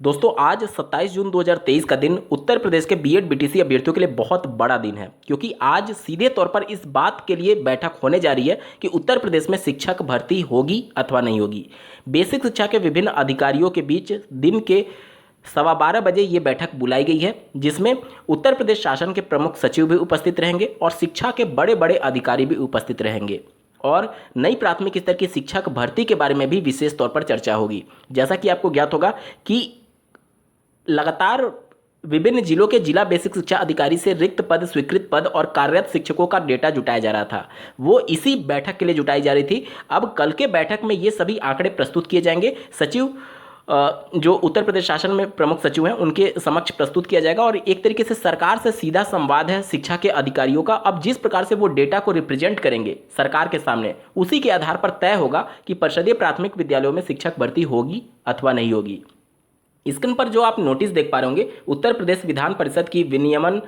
दोस्तों आज 27 जून 2023 का दिन उत्तर प्रदेश के बीएड बीटीसी अभ्यर्थियों के लिए बहुत बड़ा दिन है, क्योंकि आज सीधे तौर पर इस बात के लिए बैठक होने जा रही है कि उत्तर प्रदेश में शिक्षक भर्ती होगी अथवा नहीं होगी। बेसिक शिक्षा के विभिन्न अधिकारियों के बीच दिन के 12:15 बजे ये बैठक बुलाई गई है, जिसमें उत्तर प्रदेश शासन के प्रमुख सचिव भी उपस्थित रहेंगे और शिक्षा के बड़े बड़े अधिकारी भी उपस्थित रहेंगे और नई प्राथमिक स्तर की शिक्षक भर्ती के बारे में भी विशेष तौर पर चर्चा होगी। जैसा कि आपको ज्ञात होगा कि लगातार विभिन्न जिलों के जिला बेसिक शिक्षा अधिकारी से रिक्त पद, स्वीकृत पद और कार्यरत शिक्षकों का डेटा जुटाया जा रहा था। वो इसी बैठक के लिए जुटाई जा रही थी। अब कल के बैठक में ये सभी आंकड़े प्रस्तुत किए जाएंगे। सचिव जो उत्तर प्रदेश शासन में प्रमुख सचिव हैं उनके समक्ष प्रस्तुत किया जाएगा और एक तरीके से सरकार से सीधा संवाद है शिक्षा के अधिकारियों का। अब जिस प्रकार से वो डेटा को रिप्रेजेंट करेंगे सरकार के सामने, उसी के आधार पर तय होगा कि परिषदीय प्राथमिक विद्यालयों में शिक्षक भर्ती होगी अथवा नहीं होगी। स्क्रीन पर जो आप नोटिस देख पा रहे होंगे, उत्तर प्रदेश विधान परिषद की विनियमन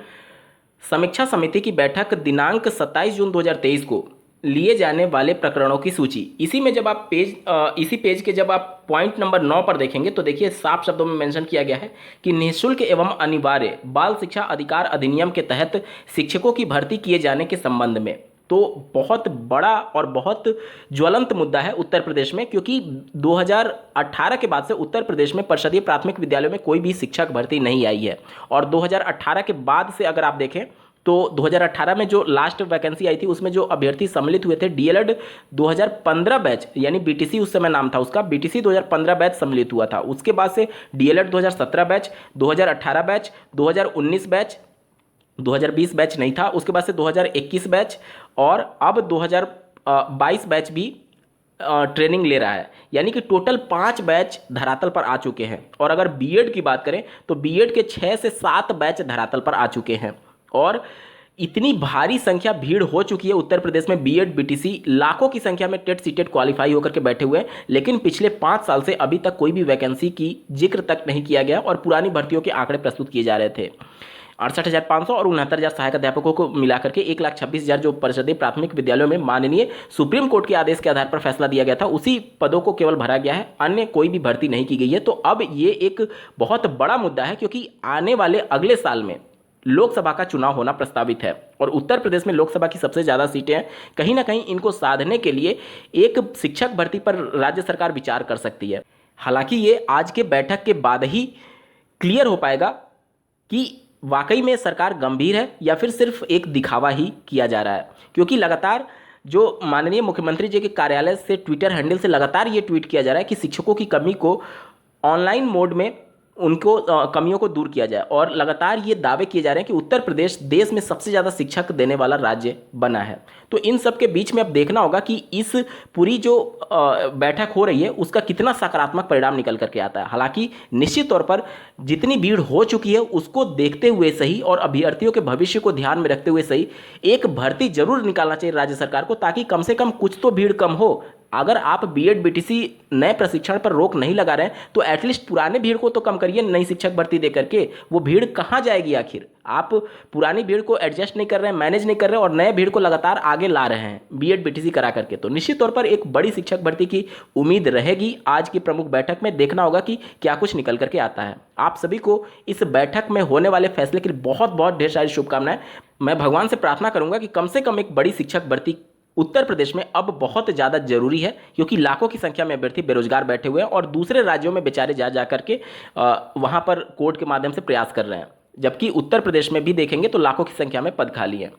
समीक्षा समिति की बैठक दिनांक 27 जून 2023 को लिए जाने वाले प्रकरणों की सूची। इसी में जब आप इसी पेज के जब आप पॉइंट नंबर 9 पर देखेंगे तो देखिए साफ शब्दों में मेंशन किया गया है कि निःशुल्क एवं अनिवार्य बाल शिक्षा अधिकार अधिनियम के तहत शिक्षकों की भर्ती किए जाने के संबंध में। तो बहुत बड़ा और बहुत ज्वलंत मुद्दा है उत्तर प्रदेश में, क्योंकि 2018 के बाद से उत्तर प्रदेश में परिषदीय प्राथमिक विद्यालयों में कोई भी शिक्षक भर्ती नहीं आई है। और 2018 के बाद से अगर आप देखें तो 2018 में जो लास्ट वैकेंसी आई थी उसमें जो अभ्यर्थी सम्मिलित हुए थे, डीएलएड 2015 बैच, यानी बीटीसी उस समय नाम था उसका, बीटीसी 2015 बैच सम्मिलित हुआ था। उसके बाद से DElEd 2017 batch, 2018 batch, 2019 batch, 2020 batch नहीं था, उसके बाद से 2021 बैच और अब 2022 बैच भी ट्रेनिंग ले रहा है। यानी कि टोटल 5 बैच धरातल पर आ चुके हैं। और अगर बीएड की बात करें तो बीएड के 6 से 7 बैच धरातल पर आ चुके हैं और इतनी भारी संख्या भीड़ हो चुकी है उत्तर प्रदेश में। बीएड बीटीसी लाखों की संख्या में टेट सीटेट क्वालिफाई होकर के बैठे हुए हैं, लेकिन पिछले 5 साल से अभी तक कोई भी वैकेंसी की जिक्र तक नहीं किया गया और पुरानी भर्तियों के आंकड़े प्रस्तुत किए जा रहे थे। 68,500 और 69,000 सहायक अध्यापकों को मिलाकर के 1,26,000 जो परिषदीय प्राथमिक विद्यालयों में माननीय सुप्रीम कोर्ट के आदेश के आधार पर फैसला दिया गया था, उसी पदों को केवल भरा गया है, अन्य कोई भी भर्ती नहीं की गई है। तो अब ये एक बहुत बड़ा मुद्दा है, क्योंकि आने वाले अगले साल में लोकसभा का चुनाव होना प्रस्तावित है और उत्तर प्रदेश में लोकसभा की सबसे ज़्यादा सीटें हैं। कहीं ना कहीं इनको साधने के लिए एक शिक्षक भर्ती पर राज्य सरकार विचार कर सकती है। हालांकि ये आज के बैठक के बाद ही क्लियर हो पाएगा कि वाकई में सरकार गंभीर है या फिर सिर्फ एक दिखावा ही किया जा रहा है, क्योंकि लगातार जो माननीय मुख्यमंत्री जी के कार्यालय से ट्विटर हैंडल से लगातार ये ट्वीट किया जा रहा है कि शिक्षकों की कमी को ऑनलाइन मोड में उनको कमियों को दूर किया जाए और लगातार ये दावे किए जा रहे हैं कि उत्तर प्रदेश देश में सबसे ज़्यादा शिक्षक देने वाला राज्य बना है। तो इन सब के बीच में अब देखना होगा कि इस पूरी जो बैठक हो रही है उसका कितना सकारात्मक परिणाम निकल करके आता है। हालांकि निश्चित तौर पर जितनी भीड़ हो चुकी है उसको देखते हुए सही और अभ्यर्थियों के भविष्य को ध्यान में रखते हुए सही एक भर्ती जरूर निकालना चाहिए राज्य सरकार को, ताकि कम से कम कुछ तो भीड़ कम हो। अगर आप बीएड बीटीसी नए प्रशिक्षण पर रोक नहीं लगा रहे हैं तो एटलीस्ट पुराने भीड़ को तो कम करिए नई शिक्षक भर्ती दे करके। वो भीड़ कहाँ जाएगी आखिर? आप पुरानी भीड़ को एडजस्ट नहीं कर रहे हैं, मैनेज नहीं कर रहे हैं और नए भीड़ को लगातार आगे ला रहे हैं बीएड बीटीसी करा करके। तो निश्चित तौर पर एक बड़ी शिक्षक भर्ती की उम्मीद रहेगी। आज की प्रमुख बैठक में देखना होगा कि क्या कुछ निकल करके आता है। आप सभी को इस बैठक में होने वाले फैसले के लिए बहुत बहुत ढेर सारी शुभकामनाएं। मैं भगवान से प्रार्थना करूंगा कि कम से कम एक बड़ी शिक्षक भर्ती उत्तर प्रदेश में अब बहुत ज़्यादा जरूरी है, क्योंकि लाखों की संख्या में अभ्यर्थी बेरोजगार बैठे हुए हैं और दूसरे राज्यों में बेचारे जा करके वहाँ पर कोर्ट के माध्यम से प्रयास कर रहे हैं, जबकि उत्तर प्रदेश में भी देखेंगे तो लाखों की संख्या में पद खाली हैं।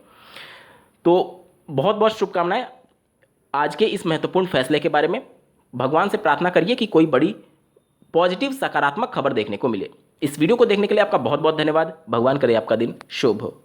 तो बहुत बहुत शुभकामनाएं आज के इस महत्वपूर्ण फैसले के बारे में। भगवान से प्रार्थना करिए कि कोई बड़ी पॉजिटिव सकारात्मक खबर देखने को मिले। इस वीडियो को देखने के लिए आपका बहुत बहुत धन्यवाद। भगवान करे आपका दिन शुभ हो।